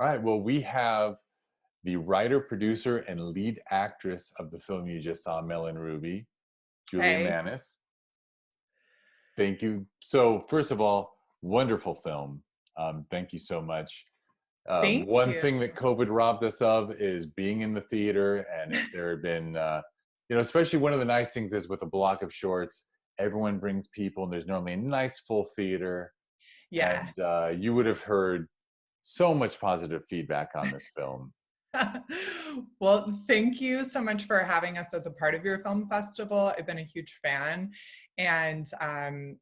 All right. Well, we have the writer, producer, and lead actress of the film you just saw, Mel and Ruby, Julia Hey, Manis. Thank you. So, first of all, wonderful film. Thank you so much. thank One you. thing that COVID robbed us of is being in the theater. And if there had been, especially one of the nice things is with a block of shorts, everyone brings people, and there's normally a nice full theater. Yeah. And you would have heard so much positive feedback on this film. Well, thank you so much for having us as a part of your film festival. I've been a huge fan, and I'm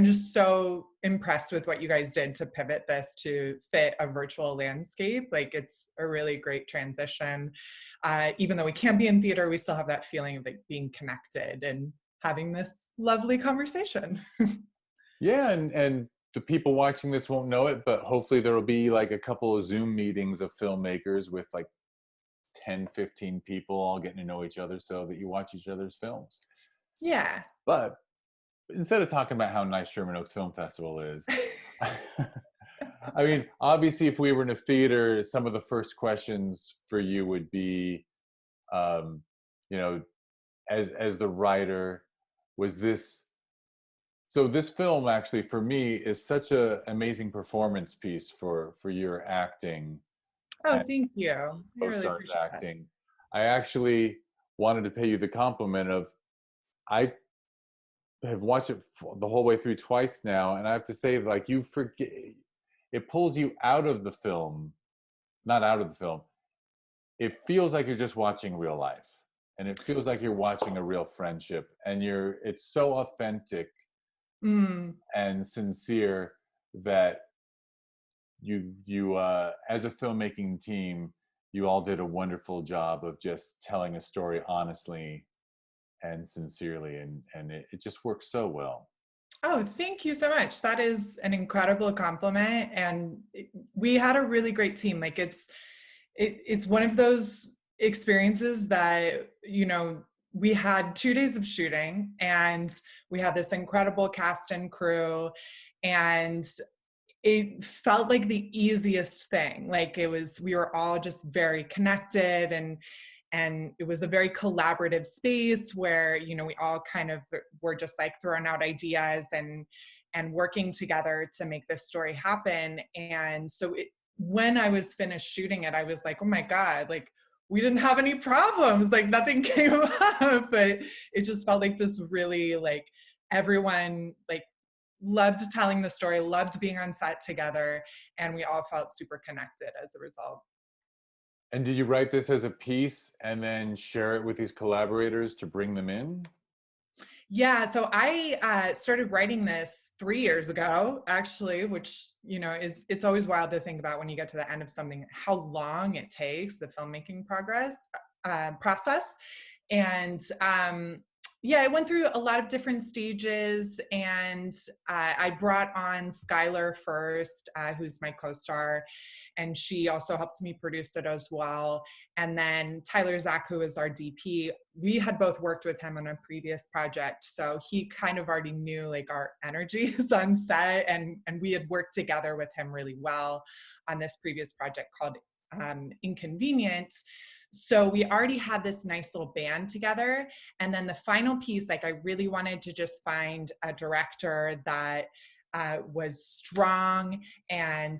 just so impressed with what you guys did to pivot this to fit a virtual landscape. Like it's a really great transition. Even though we can't be in theater, we still have that feeling of like being connected and having this lovely conversation. Yeah, and the people watching this won't know it, but hopefully there will be like a couple of Zoom meetings of filmmakers with like 10, 15 people all getting to know each other so that you watch each other's films. Yeah. But instead of talking about how nice Sherman Oaks Film Festival is, I mean, obviously, if we were in a theater, some of the first questions for you would be, um, you know, as the writer, was this so this film actually for me is such a amazing performance piece for your acting Oh, and thank you. I really co-stars appreciate that. acting. I actually wanted to pay you the compliment of I have watched it the whole way through twice now, and I have to say, like, you forget, it pulls you out of the film, not out of the film. It feels like you're just watching real life, and it feels like you're watching a real friendship, and it's so authentic Mm. and sincere that you as a filmmaking team, you all did a wonderful job of just telling a story honestly and sincerely, and it just works so well. Oh, thank you so much. That is an incredible compliment, and we had a really great team. Like it's one of those experiences that we had 2 days of shooting, and we had this incredible cast and crew, and it felt like the easiest thing. Like we were all just very connected, and it was a very collaborative space where we all kind of were just like throwing out ideas and working together to make this story happen. And so when I was finished shooting it, I was like, oh my god, like we didn't have any problems, like nothing came up. But it just felt like this really, like, everyone like loved telling the story, loved being on set together, and we all felt super connected as a result. And did you write this as a piece and then share it with these collaborators to bring them in? Yeah, so I started writing this 3 years ago, actually, which is it's always wild to think about when you get to the end of something, how long it takes, the filmmaking process. And yeah, I went through a lot of different stages, and I brought on Skylar first, who's my co-star, and she also helped me produce it as well. And then Tyler Zach, who is our DP, we had both worked with him on a previous project, so he kind of already knew like our energies on set, and we had worked together with him really well on this previous project called Inconvenient. So we already had this nice little band together. And then the final piece, like, I really wanted to just find a director that was strong and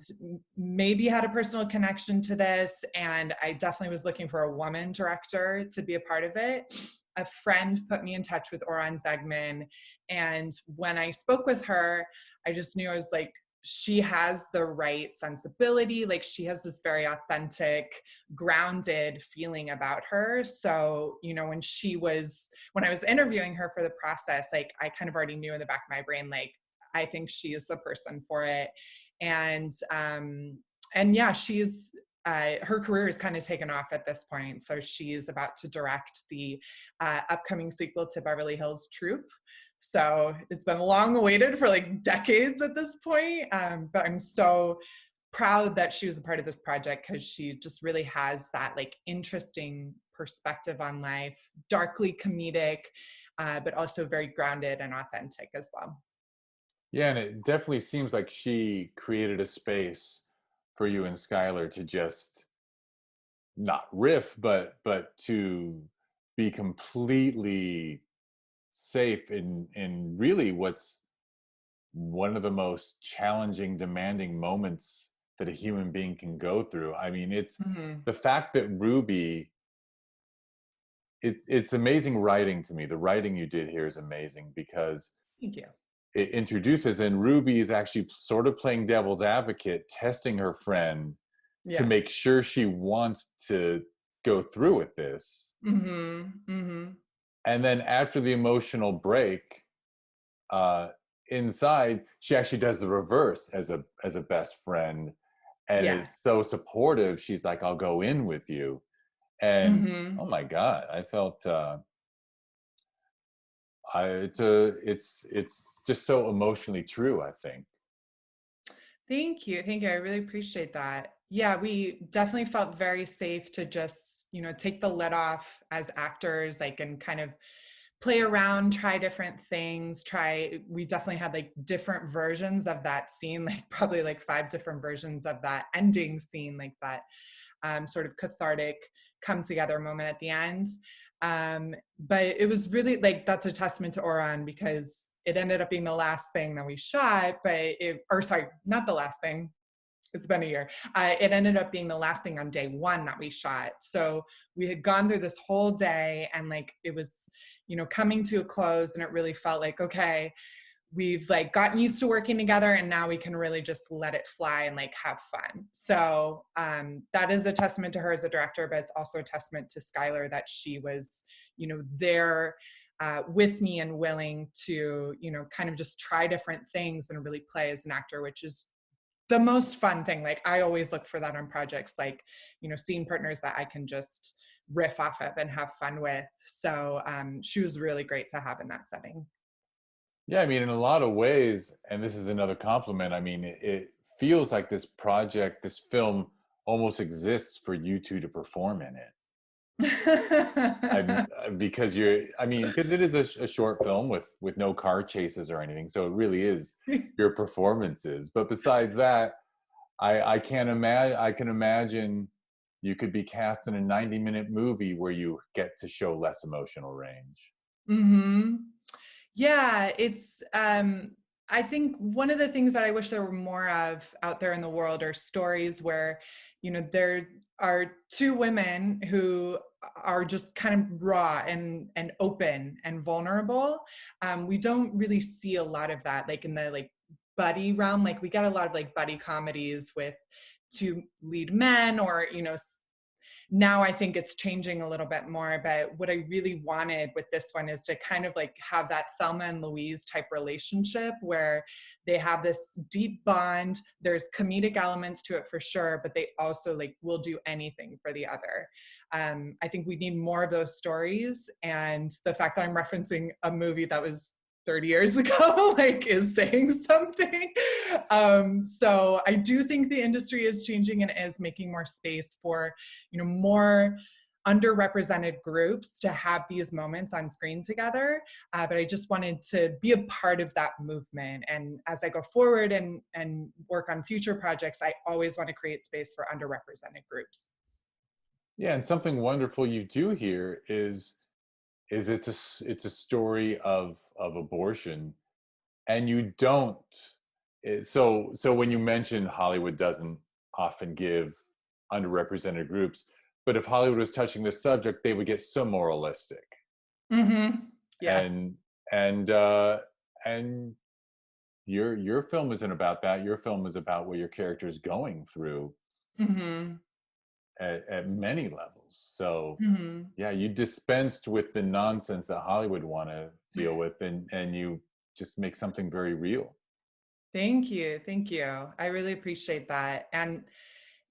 maybe had a personal connection to this. And I definitely was looking for a woman director to be a part of it. A friend put me in touch with Oran Zegman. And when I spoke with her, I just knew, I was like, she has the right sensibility. Like, she has this very authentic, grounded feeling about her. So, when I was interviewing her for the process, like, I kind of already knew in the back of my brain, like, I think she is the person for it. And yeah, her career is kind of taken off at this point. So she's about to direct the upcoming sequel to Beverly Hills Troop. So it's been long awaited for like decades at this point. But I'm so proud that she was a part of this project, because she just really has that like interesting perspective on life, darkly comedic, but also very grounded and authentic as well. Yeah, and it definitely seems like she created a space for you and Skylar to just not riff, but to be completely safe in really what's one of the most challenging, demanding moments that a human being can go through. I mean, it's Mhm. the fact that Ruby, it's amazing writing to me. The writing you did here is amazing because Thank you. it introduces, and Ruby is actually sort of playing devil's advocate, testing her friend to Yeah. make sure she wants to go through with this. Mhm. Mhm. And then after the emotional break, uh, inside, she actually does the reverse as a best friend and Yeah. is so supportive. She's like, "I'll go in with you." And Mhm. oh my God, I felt it's just so emotionally true, I think. Thank you. Thank you. I really appreciate that. Yeah, we definitely felt very safe to just, take the lid off as actors, like, and kind of play around, try different things, we definitely had like different versions of that scene, like probably like 5 different versions of that ending scene, like that sort of cathartic come together moment at the end. But it was really like, that's a testament to Oran because it ended up being the last thing that we shot, or sorry, not the last thing. It's been a year. It ended up being the last thing on day one that we shot. So we had gone through this whole day and like it was, coming to a close and it really felt like, okay, we've like gotten used to working together and now we can really just let it fly and like have fun. So that is a testament to her as a director, but it's also a testament to Skylar that she was, there with me and willing to, kind of just try different things and really play as an actor, which is the most fun thing. Like I always look for that on projects, like, scene partners that I can just riff off of and have fun with. So she was really great to have in that setting. Yeah, I mean, in a lot of ways, and this is another compliment, I mean, it feels like this project, this film almost exists for you two to perform in it. Because I mean, because it is a short film with no car chases or anything, so it really is your performances. But besides that, I can't imagine. I can imagine you could be cast in a 90-minute movie where you get to show less emotional range. hmm Yeah, it's I think one of the things that I wish there were more of out there in the world are stories where, there are two women who are just kind of raw and open and vulnerable. We don't really see a lot of that, like in the like buddy realm. Like we get a lot of like buddy comedies with two lead men, or now I think it's changing a little bit more. But what I really wanted with this one is to kind of like have that Thelma and Louise type relationship where they have this deep bond. There's comedic elements to it for sure, but they also like will do anything for the other. I think we need more of those stories. And the fact that I'm referencing a movie that was 30 years ago like is saying something. So I do think the industry is changing and is making more space for more underrepresented groups to have these moments on screen together. But I just wanted to be a part of that movement. And as I go forward and work on future projects, I always want to create space for underrepresented groups. Yeah, and something wonderful you do here is it's a story of abortion, and you don't. So when you mention Hollywood doesn't often give underrepresented groups, but if Hollywood was touching this subject, they would get so moralistic. Yeah. And and your film isn't about that. Your film is about what your character is going through hmm at many levels. So hmm yeah, you dispensed with the nonsense that Hollywood want to deal with, and you just make something very real. Thank you. Thank you. I really appreciate that. And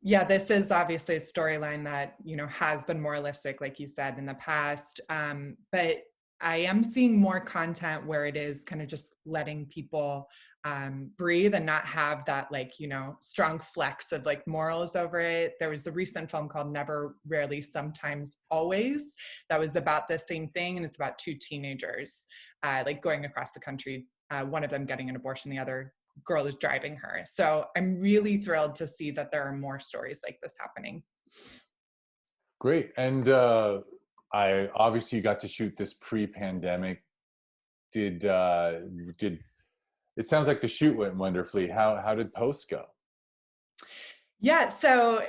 yeah, this is obviously a storyline that, has been moralistic, like you said, in the past. But I am seeing more content where it is kind of just letting people breathe and not have that, like, strong flex of like morals over it. There was a recent film called Never, Rarely, Sometimes, Always that was about the same thing. And it's about two teenagers like going across the country, one of them getting an abortion, the other girl is driving her. So I'm really thrilled to see that there are more stories like this happening. Great. And I obviously you got to shoot this pre-pandemic. Did it sounds like the shoot went wonderfully. How did post go? Yeah, so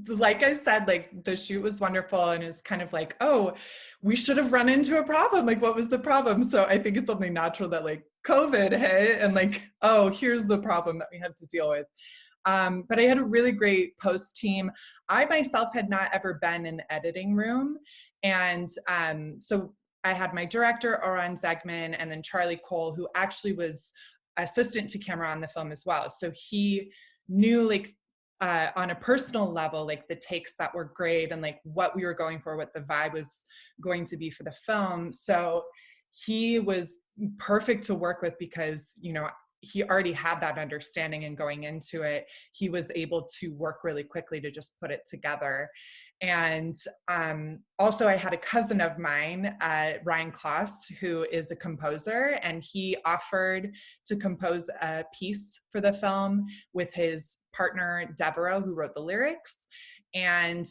like I said, like the shoot was wonderful, and it's kind of like, oh, we should have run into a problem. Like, what was the problem? So I think it's only natural that like COVID hit and like, oh, here's the problem that we had to deal with. But I had a really great post team. I myself had not ever been in the editing room. And so I had my director, Oran Zegman, and then Charlie Cole, who actually was assistant to camera on the film as well. So he knew like on a personal level, like the takes that were great and like what we were going for, what the vibe was going to be for the film. So he was perfect to work with because, you know, he already had that understanding, and going into it, he was able to work really quickly to just put it together. And also I had a cousin of mine, Ryan Kloss, who is a composer, and he offered to compose a piece for the film with his partner, Deborah, who wrote the lyrics. And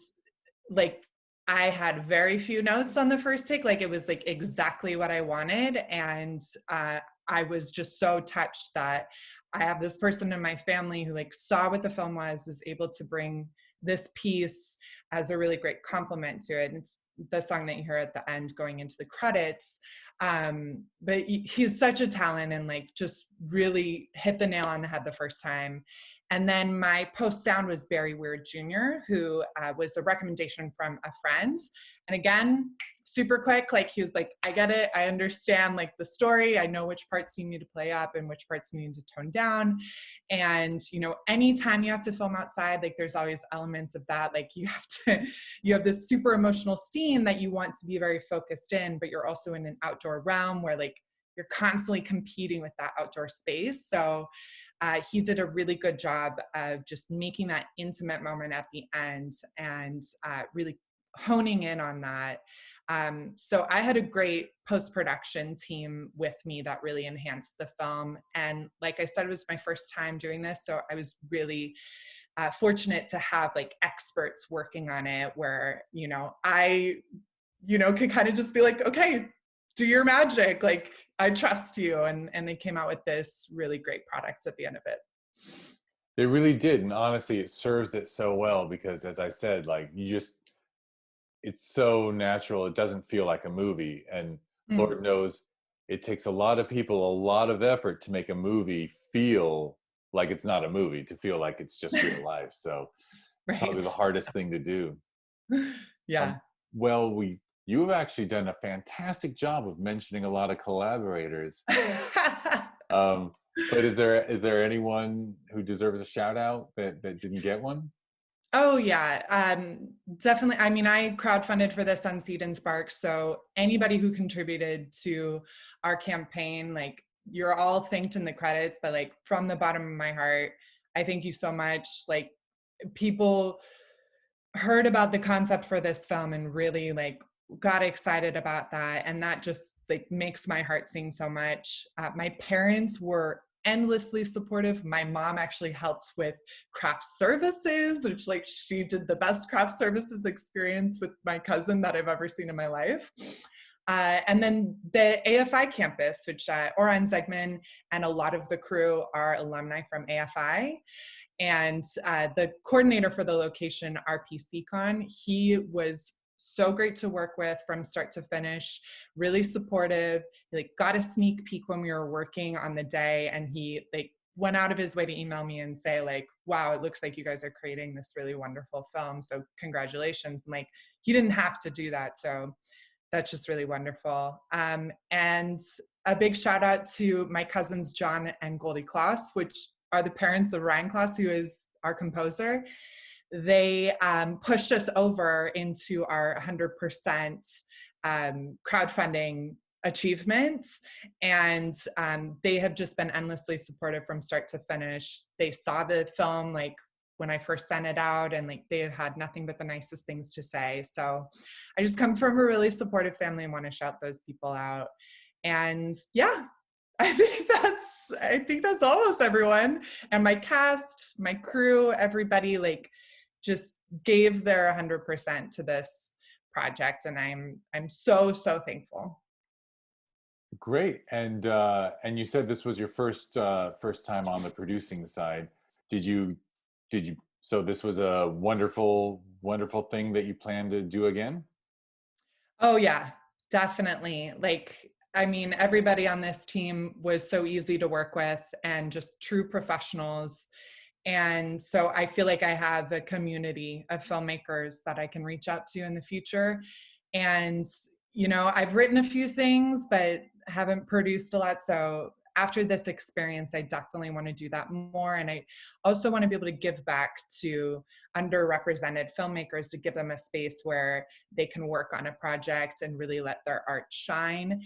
like, I had very few notes on the first take. Like it was like exactly what I wanted. And I was just so touched that I have this person in my family who like saw what the film was able to bring this piece as a really great compliment to it. And it's the song that you hear at the end going into the credits. But he's such a talent and like just really hit the nail on the head the first time. And then my post sound was Barry Weird Jr., who was a recommendation from a friend. And again, super quick, like he was like, I get it. I understand like the story. I know which parts you need to play up and which parts you need to tone down. And, you know, anytime you have to film outside, like there's always elements of that. Like you have this super emotional scene that you want to be very focused in, but you're also in an outdoor realm where like you're constantly competing with that outdoor space. So he did a really good job of just making that intimate moment at the end and really honing in on that. So I had a great post-production team with me that really enhanced the film. And like I said, it was my first time doing this. So I was really fortunate to have like experts working on it where, you know, I, you know, could kind of just be like, okay, do your magic. Like, I trust you. And they came out with this really great product at the end of it. They really did, and honestly, it serves it so well because, as I said, like it's so natural. It doesn't feel like a movie, and Mm. Lord knows it takes a lot of people, a lot of effort to make a movie feel like it's not a movie, to feel like it's just real life. So it's probably Right. the hardest thing to do. Um, Yeah. well, you have actually done a fantastic job of mentioning a lot of collaborators. Um, but is there anyone who deserves a shout out that didn't get one? Oh yeah, definitely. I mean, I crowdfunded for this on Seed and Spark. So anybody who contributed to our campaign, like you're all thanked in the credits, but like from the bottom of my heart, I thank you so much. Like people heard about the concept for this film and really like got excited about that, and that just like makes my heart sing so much. My parents were endlessly supportive. My mom actually helped with craft services, which like she did the best craft services experience with my cousin that I've ever seen in my life. And then the AFI campus, which Oran Zegman and a lot of the crew are alumni from AFI. And the coordinator for the location, RPCon, he was so great to work with from start to finish, really supportive. He like got a sneak peek when we were working on the day, and he like went out of his way to email me and say like, wow, it looks like you guys are creating this really wonderful film. So congratulations. And like, he didn't have to do that. So that's just really wonderful. And a big shout out to my cousins, John and Goldie Kloss, which are the parents of Ryan Kloss, who is our composer. They pushed us over into our 100% crowdfunding achievements. And they have just been endlessly supportive from start to finish. They saw the film like when I first sent it out, and like they have had nothing but the nicest things to say. So I just come from a really supportive family and want to shout those people out. And yeah, I think that's almost everyone. And my cast, my crew, everybody like just gave their 100% to this project, and I'm so so thankful. Great. And you said this was your first time on the producing side. Did you so this was a wonderful thing that you plan to do again? Oh yeah, definitely. Like, I mean, everybody on this team was so easy to work with and just true professionals. And so I feel like I have a community of filmmakers that I can reach out to in the future. And, you know, I've written a few things, but haven't produced a lot. So after this experience, I definitely want to do that more. And I also want to be able to give back to underrepresented filmmakers, to give them a space where they can work on a project and really let their art shine,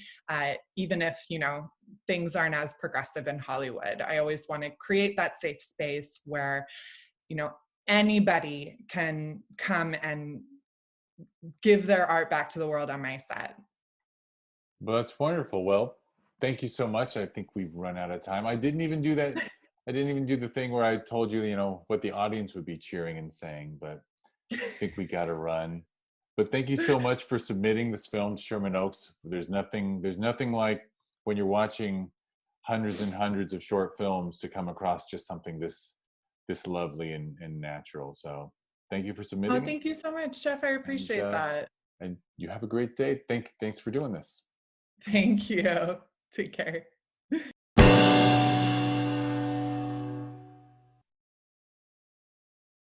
even if, you know, things aren't as progressive in Hollywood. I always want to create that safe space where, you know, anybody can come and give their art back to the world on my set. Well, that's wonderful. Well, thank you so much. I think we've run out of time. I didn't even do that. I didn't even do the thing where I told you, what the audience would be cheering and saying, but I think we got to run. But thank you so much for submitting this film to Sherman Oaks. There's nothing like when you're watching hundreds and hundreds of short films to come across just something this lovely and natural. So thank you for Oh, submitting it. thank you so much, Jeff. I And appreciate that. and you have a great day. Thanks for doing this. Thank you. Take care.